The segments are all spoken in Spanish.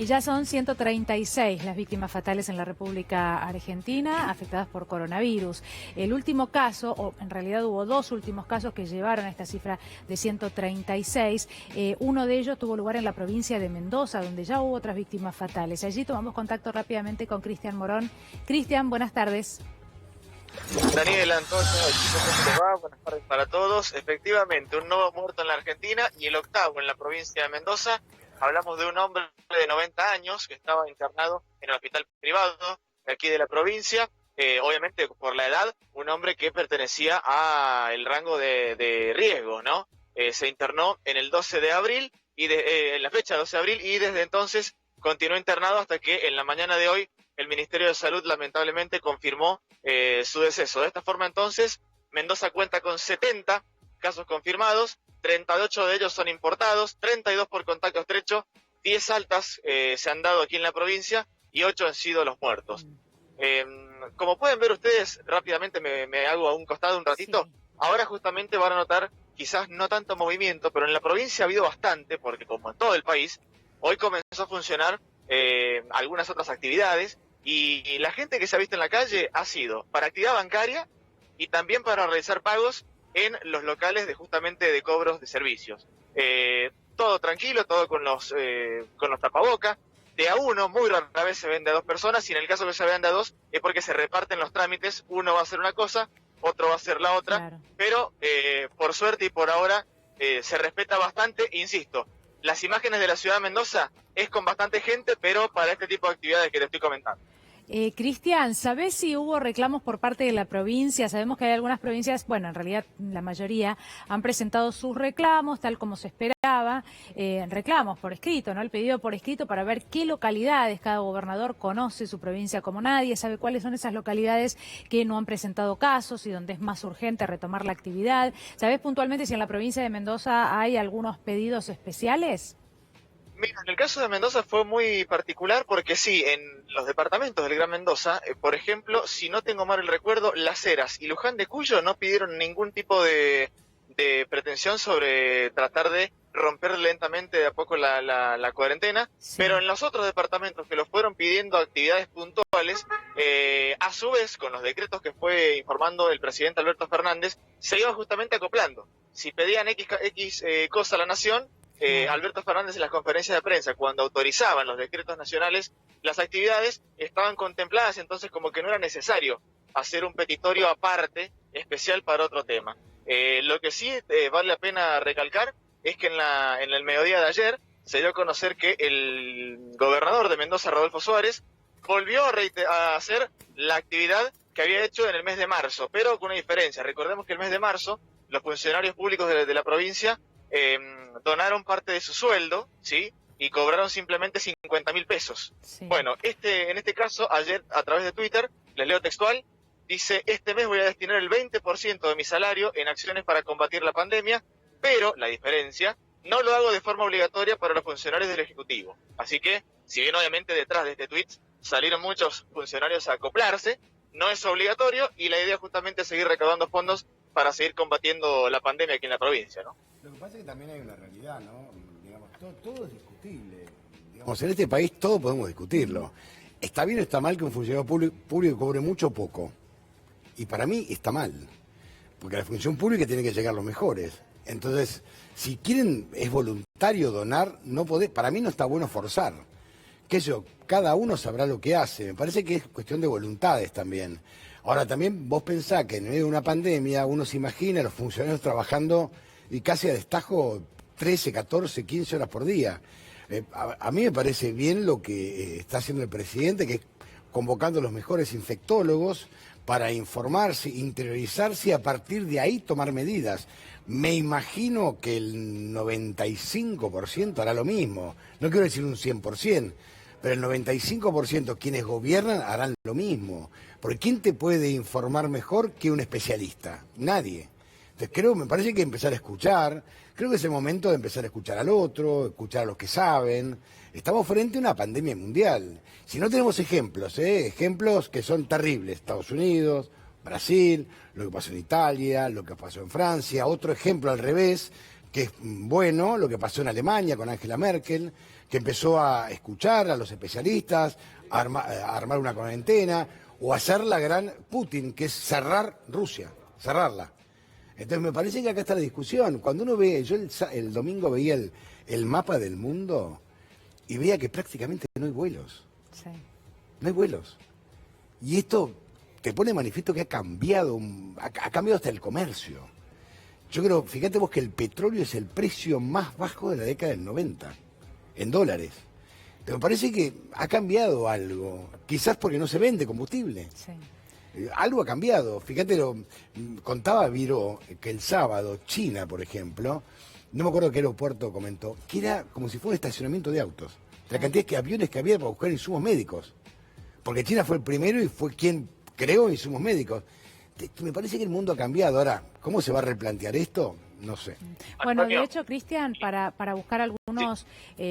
Y ya son 136 las víctimas fatales en la República Argentina afectadas por coronavirus. El último caso, o en realidad hubo dos últimos casos que llevaron a esta cifra de 136. Uno de ellos tuvo lugar en la provincia de Mendoza, donde ya hubo otras víctimas fatales. Allí tomamos contacto rápidamente con Cristian Morón. Cristian, buenas tardes. Daniel, Antonio, chicos, ¿cómo les va? Buenas tardes para todos. Efectivamente, un nuevo muerto en la Argentina y el octavo en la provincia de Mendoza. Hablamos de un hombre de 90 años que estaba internado en el hospital privado de aquí de la provincia. Obviamente, por la edad, un hombre que pertenecía al rango de riesgo, ¿no? Se internó en el 12 de abril, en la fecha 12 de abril, y desde entonces continuó internado hasta que en la mañana de hoy el Ministerio de Salud lamentablemente confirmó su deceso. De esta forma entonces, Mendoza cuenta con 70 casos confirmados, 38 de ellos son importados, 32 por contacto estrecho, 10 altas se han dado aquí en la provincia y 8 han sido los muertos. Como pueden ver ustedes, rápidamente me hago a un costado un ratito. Sí. Ahora justamente van a notar quizás no tanto movimiento, pero en la provincia ha habido bastante, porque como en todo el país, hoy comenzó a funcionar algunas otras actividades y la gente que se ha visto en la calle ha sido para actividad bancaria y también para realizar pagos en los locales justamente de cobros de servicios. Todo tranquilo, todo con los tapabocas. De a uno, muy rara vez se vende a dos personas, y en el caso que se venda a dos es porque se reparten los trámites, uno va a hacer una cosa, otro va a hacer la otra, claro. Pero por suerte y por ahora se respeta bastante, insisto, las imágenes de la ciudad de Mendoza es con bastante gente, pero para este tipo de actividades que te estoy comentando. Cristian, ¿sabés si hubo reclamos por parte de la provincia? Sabemos que hay algunas provincias, bueno, en realidad la mayoría han presentado sus reclamos, tal como se esperaba, reclamos por escrito, ¿no? El pedido por escrito para ver qué localidades, cada gobernador conoce su provincia como nadie, sabe cuáles son esas localidades que no han presentado casos y donde es más urgente retomar la actividad. ¿Sabés puntualmente si en la provincia de Mendoza hay algunos pedidos especiales? Mira, en el caso de Mendoza fue muy particular porque sí, en los departamentos del Gran Mendoza, por ejemplo, si no tengo mal el recuerdo, Las Heras y Luján de Cuyo no pidieron ningún tipo de pretensión sobre tratar de romper lentamente de a poco la cuarentena, sí. Pero en los otros departamentos que lo fueron pidiendo actividades puntuales, a su vez, con los decretos que fue informando el presidente Alberto Fernández, se iba justamente acoplando. Si pedían X cosa a la nación, Alberto Fernández en las conferencias de prensa, cuando autorizaban los decretos nacionales, las actividades estaban contempladas, entonces como que no era necesario hacer un petitorio aparte, especial para otro tema. Lo que sí vale la pena recalcar es que en el mediodía de ayer se dio a conocer que el gobernador de Mendoza, Rodolfo Suárez, volvió a hacer la actividad que había hecho en el mes de marzo, pero con una diferencia. Recordemos que el mes de marzo los funcionarios públicos de la provincia donaron parte de su sueldo, ¿sí? Y cobraron simplemente 50.000 pesos. Sí. Bueno, en este caso, ayer a través de Twitter, les leo textual, dice: este mes voy a destinar el 20% de mi salario en acciones para combatir la pandemia, pero la diferencia, no lo hago de forma obligatoria para los funcionarios del Ejecutivo. Así que, si bien obviamente detrás de este tweet salieron muchos funcionarios a acoplarse, no es obligatorio y la idea es justamente seguir recaudando fondos para seguir combatiendo la pandemia aquí en la provincia, ¿no? Lo que pasa es que también hay una realidad, ¿no? Digamos, todo es discutible. Digamos, en este país todo podemos discutirlo. ¿Está bien o está mal que un funcionario público cobre mucho o poco? Y para mí está mal, porque la función pública tiene que llegar a los mejores. Entonces, si quieren, es voluntario donar, para mí no está bueno forzar. Cada uno sabrá lo que hace. Me parece que es cuestión de voluntades también. Ahora, también vos pensás que en medio de una pandemia uno se imagina a los funcionarios trabajando y casi a destajo 13, 14, 15 horas por día. A mí me parece bien lo que está haciendo el presidente, que es convocando a los mejores infectólogos para informarse, interiorizarse y a partir de ahí tomar medidas. Me imagino que el 95% hará lo mismo. No quiero decir un 100%, pero el 95% quienes gobiernan harán lo mismo. Porque ¿quién te puede informar mejor que un especialista? Nadie. Entonces me parece que empezar a escuchar, creo que es el momento de empezar a escuchar al otro, escuchar a los que saben. Estamos frente a una pandemia mundial. Si no tenemos ejemplos que son terribles, Estados Unidos, Brasil, lo que pasó en Italia, lo que pasó en Francia, otro ejemplo al revés, que es bueno lo que pasó en Alemania con Angela Merkel, que empezó a escuchar a los especialistas, a armar una cuarentena, o hacer la gran Putin, que es cerrar Rusia, cerrarla. Entonces me parece que acá está la discusión. Cuando uno ve, yo el domingo veía el mapa del mundo y veía que prácticamente no hay vuelos. Sí. No hay vuelos. Y esto te pone de manifiesto que ha cambiado hasta el comercio. Yo creo, fíjate vos que el petróleo es el precio más bajo de la década del 90, en dólares. Pero me parece que ha cambiado algo, quizás porque no se vende combustible. Sí. Algo ha cambiado. Fíjate, contaba Viro que el sábado China, por ejemplo, no me acuerdo qué aeropuerto comentó, que era como si fuera un estacionamiento de autos. La cantidad de aviones que había para buscar insumos médicos. Porque China fue el primero y fue quien creó insumos médicos. Me parece que el mundo ha cambiado. Ahora, ¿cómo se va a replantear esto? No sé. Bueno, de hecho, Cristian, para buscar algunos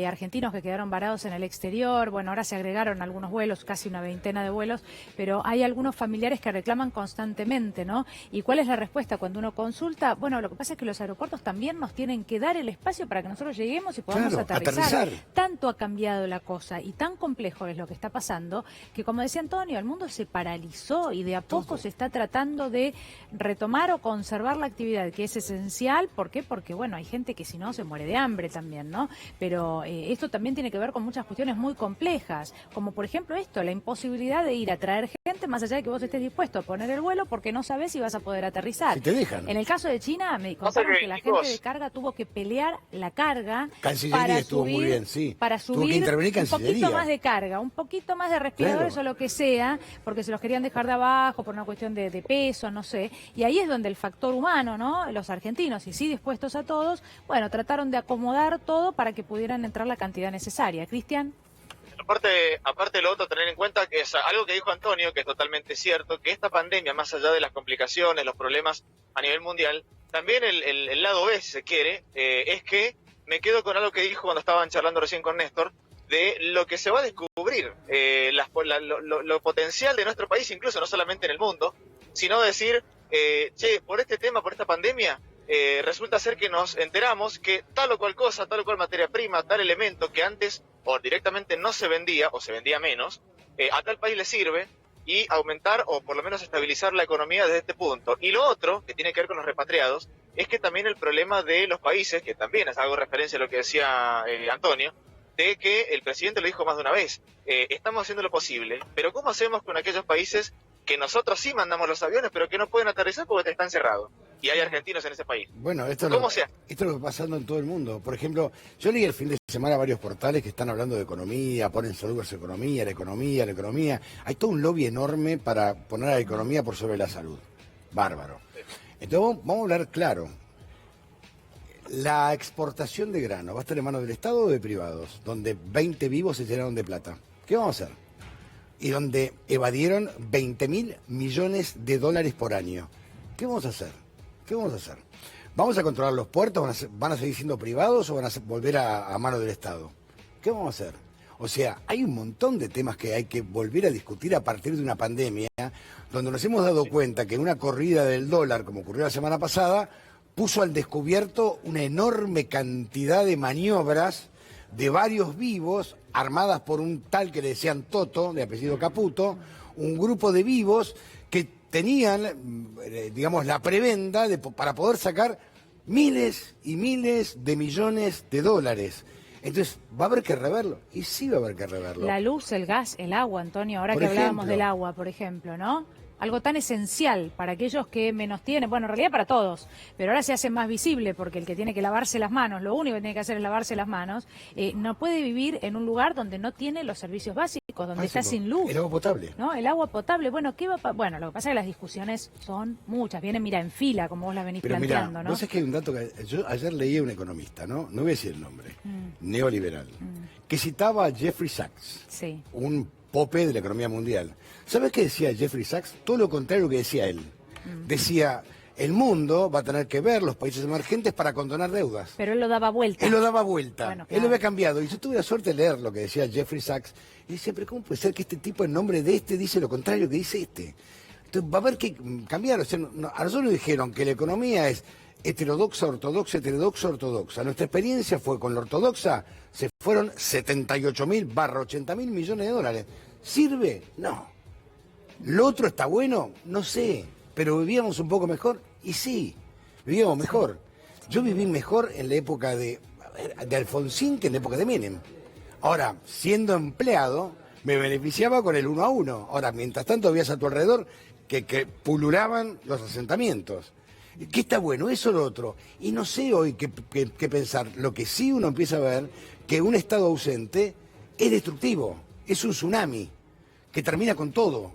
argentinos que quedaron varados en el exterior, bueno, ahora se agregaron algunos vuelos, casi una veintena de vuelos, pero hay algunos familiares que reclaman constantemente, ¿no? ¿Y cuál es la respuesta cuando uno consulta? Bueno, lo que pasa es que los aeropuertos también nos tienen que dar el espacio para que nosotros lleguemos y podamos aterrizar. Tanto ha cambiado la cosa y tan complejo es lo que está pasando que, como decía Antonio, el mundo se paralizó y de a poco se está tratando de retomar o conservar la actividad, que es esencial. ¿Por qué? Porque, bueno, hay gente que si no se muere de hambre también, ¿no? Pero esto también tiene que ver con muchas cuestiones muy complejas, como por ejemplo esto, la imposibilidad de ir a traer gente más allá de que vos estés dispuesto a poner el vuelo porque no sabés si vas a poder aterrizar. Si te dejan. En el caso de China, me contaron que la gente de carga tuvo que pelear la carga Cancillería estuvo muy bien, sí. Para Tuvo que subir intervenir un poquito Cancillería. más de carga, un poquito más de respiradores o lo que sea, porque se los querían dejar de abajo por una cuestión de peso, no sé. Y ahí es donde el factor humano, ¿no? Los argentinos, y sí dispuestos a todos, bueno, trataron de acomodar todo para que pudieran entrar la cantidad necesaria. Cristian. Aparte de lo otro, tener en cuenta que es algo que dijo Antonio, que es totalmente cierto, que esta pandemia, más allá de las complicaciones, los problemas a nivel mundial, también el lado B, si se quiere, es que me quedo con algo que dijo cuando estaban charlando recién con Néstor, de lo que se va a descubrir, lo potencial de nuestro país, incluso no solamente en el mundo, sino decir, por este tema, por esta pandemia, resulta ser que nos enteramos que tal o cual cosa, tal o cual materia prima, tal elemento que antes o directamente no se vendía o se vendía menos, a tal país le sirve y aumentar o por lo menos estabilizar la economía desde este punto. Y lo otro, que tiene que ver con los repatriados, es que también el problema de los países, que también es algo referencia a lo que decía Antonio, de que el presidente lo dijo más de una vez, estamos haciendo lo posible, pero ¿cómo hacemos con aquellos países que nosotros sí mandamos los aviones, pero que no pueden aterrizar porque están cerrados? Y hay argentinos en ese país. Bueno, esto es ¿Cómo lo que está pasando en todo el mundo. Por ejemplo, yo leí el fin de semana varios portales que están hablando de economía, ponen sobre la economía, la economía, la economía. Hay todo un lobby enorme para poner a la economía por sobre la salud. Bárbaro. Entonces vamos a hablar claro. La exportación de grano, ¿va a estar en manos del Estado o de privados? Donde 20 vivos se llenaron de plata. ¿Qué vamos a hacer? Y donde evadieron 20.000 millones de dólares por año. ¿Qué vamos a hacer? ¿Qué vamos a hacer? ¿Vamos a controlar los puertos? ¿Van a seguir siendo privados o van a volver a manos del Estado? ¿Qué vamos a hacer? O sea, hay un montón de temas que hay que volver a discutir a partir de una pandemia, donde nos hemos dado cuenta que una corrida del dólar, como ocurrió la semana pasada, puso al descubierto una enorme cantidad de maniobras de varios vivos, armadas por un tal que le decían Toto, de apellido Caputo, un grupo de vivos que tenían, digamos, la prebenda para poder sacar miles y miles de millones de dólares. Entonces, ¿va a haber que reverlo? Y sí va a haber que reverlo. La luz, el gas, el agua, Antonio, ahora Por que hablábamos ejemplo. del agua, por ejemplo, ¿no? Algo tan esencial para aquellos que menos tienen, bueno, en realidad para todos, pero ahora se hace más visible porque el que tiene que lavarse las manos, lo único que tiene que hacer es lavarse las manos, no puede vivir en un lugar donde no tiene los servicios básicos, donde está sin luz. El agua potable. ¿No? El agua potable, bueno, ¿qué va Bueno, lo que pasa es que las discusiones son muchas, vienen, mira, en fila, como vos las venís Pero planteando, mira, ¿no? vos sabés que hay un dato que yo ayer leí a un economista, ¿no? No voy a decir el nombre, neoliberal, que citaba a Jeffrey Sachs, Sí. un pope de la economía mundial. ¿Sabes qué decía Jeffrey Sachs? Todo lo contrario de lo que decía él. Decía, el mundo va a tener que ver los países emergentes para condonar deudas. Pero él lo daba vuelta. Él lo daba vuelta, Bueno, él claro. lo había cambiado. Y yo tuve la suerte de leer lo que decía Jeffrey Sachs. Y decía, pero ¿cómo puede ser que este tipo en nombre de este dice lo contrario que dice este? Entonces, va a haber que cambiar. O sea, a nosotros nos dijeron que la economía es heterodoxa, ortodoxa, heterodoxa, ortodoxa. Nuestra experiencia fue con la ortodoxa, se fueron 78.000/80.000 millones de dólares. ¿Sirve? No. ¿Lo otro está bueno? No sé. ¿Pero vivíamos un poco mejor? Y sí, vivíamos mejor. Yo viví mejor en la época de Alfonsín que en la época de Menem. Ahora, siendo empleado, me beneficiaba con el 1 a 1. Ahora, mientras tanto, veías a tu alrededor que pululaban los asentamientos. ¿Qué está bueno? Eso o lo otro. Y no sé hoy qué pensar. Lo que sí uno empieza a ver, que un Estado ausente es destructivo, es un tsunami, que termina con todo.